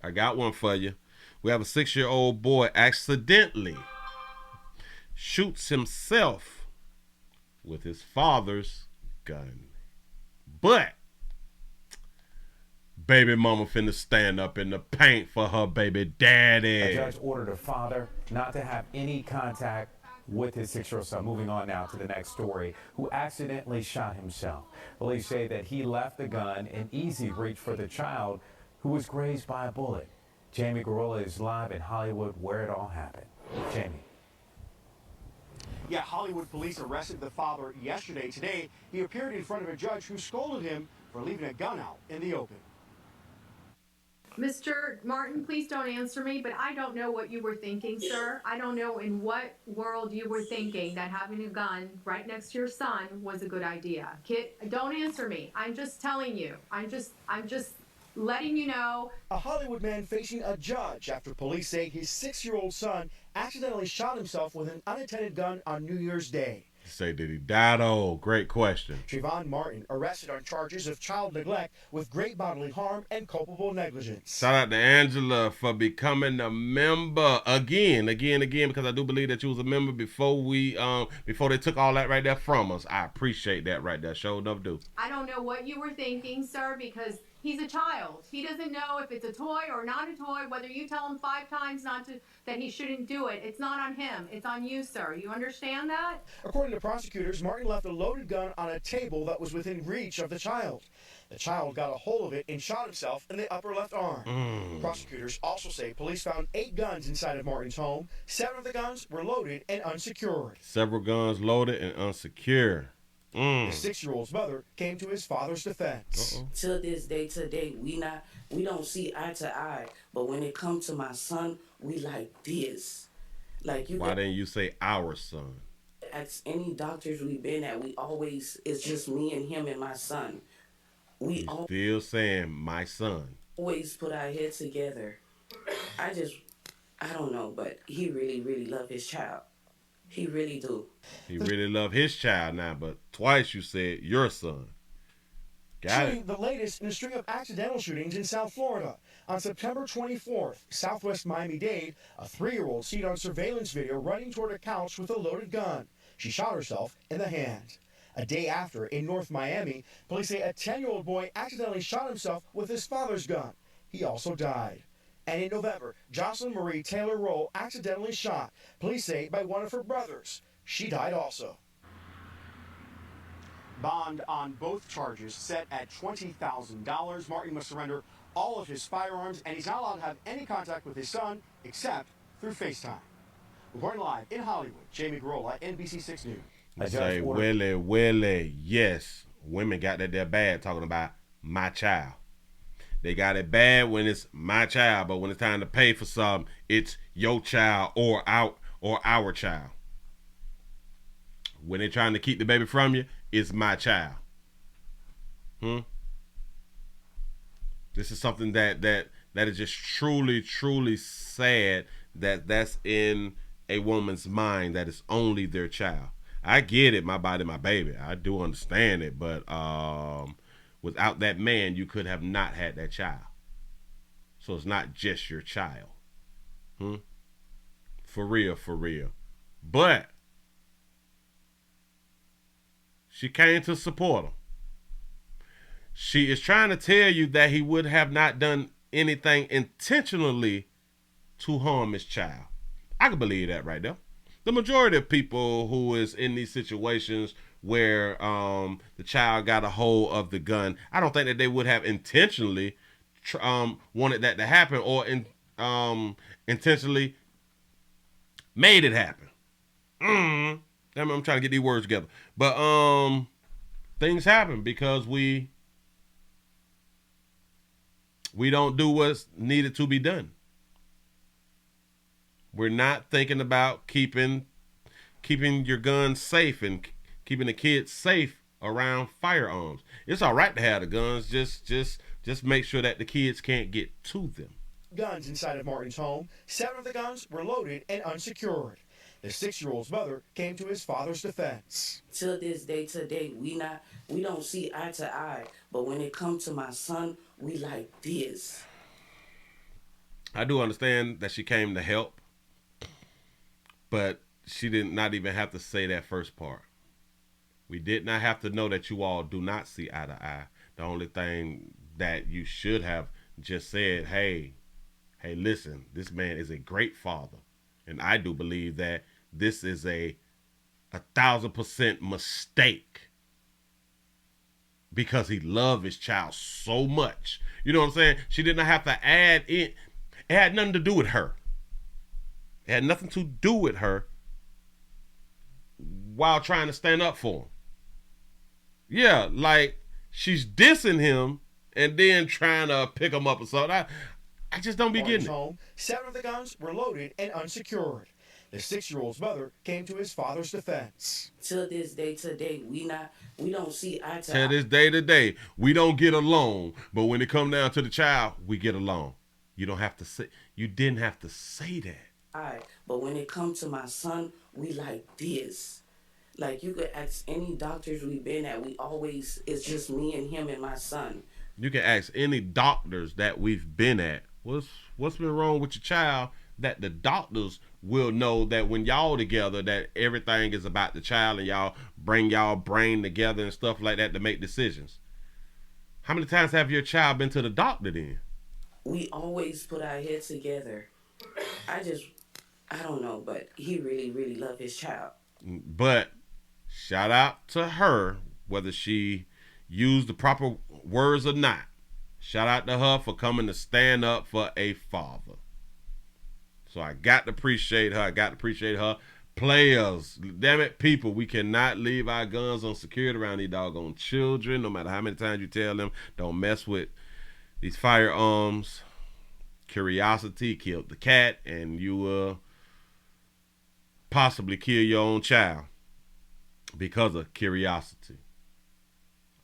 I got one for you. We have a 6-year-old boy accidentally shoots himself with his father's gun. But baby mama finna stand up in the paint for her baby daddy. A judge ordered a father not to have any contact with his 6-year-old son. Moving on now to the next story, who accidentally shot himself. Police say that he left the gun in easy reach for the child who was grazed by a bullet. Jamie Garola is live in Hollywood where it all happened. Jamie. Yeah, Hollywood police arrested the father yesterday. Today, he appeared in front of a judge who scolded him for leaving a gun out in the open. Mr. Martin, please don't answer me, but I don't know what you were thinking, sir. I don't know in what world you were thinking that having a gun right next to your son was a good idea. Kid, don't answer me. I'm just telling you. I'm just letting you know. A Hollywood man facing a judge after police say his 6-year-old son accidentally shot himself with an unattended gun on New Year's Day. Say, did he die though? Great question. Trayvon Martin arrested on charges of child neglect with great bodily harm and culpable negligence. Shout out to Angela for becoming a member again, because I do believe that you was a member before before they took all that right there from us. I appreciate that right there. Show enough do. I don't know what you were thinking, sir, because he's a child. He doesn't know if it's a toy or not a toy, whether you tell him 5 times that he shouldn't do it. It's not on him. It's on you, sir. You understand that? According to prosecutors, Martin left a loaded gun on a table that was within reach of the child. The child got a hold of it and shot himself in the upper left arm. Prosecutors also say police found 8 guns inside of Martin's home. 7 of the guns were loaded and unsecured. Several guns loaded and unsecured. The 6-year-old's mother came to his father's defense. Till this day, we don't see eye to eye. But when it comes to my son, we like this. Like you. Why didn't you say our son? At any doctors we've been at, it's just me and him and my son. We still saying my son. Always put our heads together. I don't know, but he really, really loved his child. He really do. He really love his child now, but twice you said your son. Got it. The latest in a string of accidental shootings in South Florida. On September 24th, Southwest Miami-Dade, a 3-year-old seen on surveillance video running toward a couch with a loaded gun. She shot herself in the hand. A day after, in North Miami, police say a 10-year-old boy accidentally shot himself with his father's gun. He also died. And in November, Jocelyn Marie Taylor Rowe accidentally shot, police say, by one of her brothers. She died also. Bond on both charges set at $20,000. Martin must surrender all of his firearms, and he's not allowed to have any contact with his son except through FaceTime. Reporting live in Hollywood, Jamie Garola, NBC6 News. I say, Willie, yes. Women got that there bad talking about my child. They got it bad when it's my child, but when it's time to pay for something, it's your child or our child. When they're trying to keep the baby from you, it's my child. This is something that is just truly, truly sad that's in a woman's mind, that it's only their child. I get it, my body, my baby. I do understand it, but without that man, you could have not had that child. So it's not just your child. For real, for real. But she came to support him. She is trying to tell you that he would have not done anything intentionally to harm his child. I can believe that right there. The majority of people who is in these situations where the child got a hold of the gun, I don't think that they would have intentionally wanted that to happen or intentionally made it happen. I'm trying to get these words together. But things happen because we don't do what's needed to be done. We're not thinking about keeping your gun safe and keeping the kids safe around firearms. It's all right to have the guns. Just make sure that the kids can't get to them. Guns inside of Martin's home. 7 of the guns were loaded and unsecured. The 6-year-old's mother came to his father's defense. Till this day, we don't see eye to eye. But when it comes to my son, we like this. I do understand that she came to help, but she did not even have to say that first part. We did not have to know that you all do not see eye to eye. The only thing that you should have just said, hey, listen, this man is a great father. And I do believe that this is a 1,000% mistake because he loved his child so much. You know what I'm saying? She did not have to add in. It had nothing to do with her. It had nothing to do with her while trying to stand up for him. Yeah, like she's dissing him and then trying to pick him up or something. I just don't be getting it. Home, 7 of the guns were loaded and unsecured. The 6-year-old's mother came to his father's defense. Till this day, today, we don't see eye to eye. Till this day today, we don't get along. But when it comes down to the child, we get along. You don't have to say. You didn't have to say that. But when it comes to my son, we like this. Like you could ask any doctors we've been at, it's just me and him and my son. You can ask any doctors that we've been at, what's been wrong with your child, that the doctors will know that when y'all together that everything is about the child and y'all bring y'all brain together and stuff like that to make decisions. How many times have your child been to the doctor then? We always put our heads together. I don't know, but he really, really loved his child. But shout out to her, whether she used the proper words or not. Shout out to her for coming to stand up for a father. So I got to appreciate her. I got to appreciate her. Players, damn it, people, we cannot leave our guns unsecured around these doggone children, no matter how many times you tell them, don't mess with these firearms. Curiosity killed the cat, and you will possibly kill your own child because of curiosity.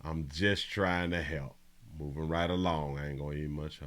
I'm just trying to help. Moving right along. I ain't going to eat much.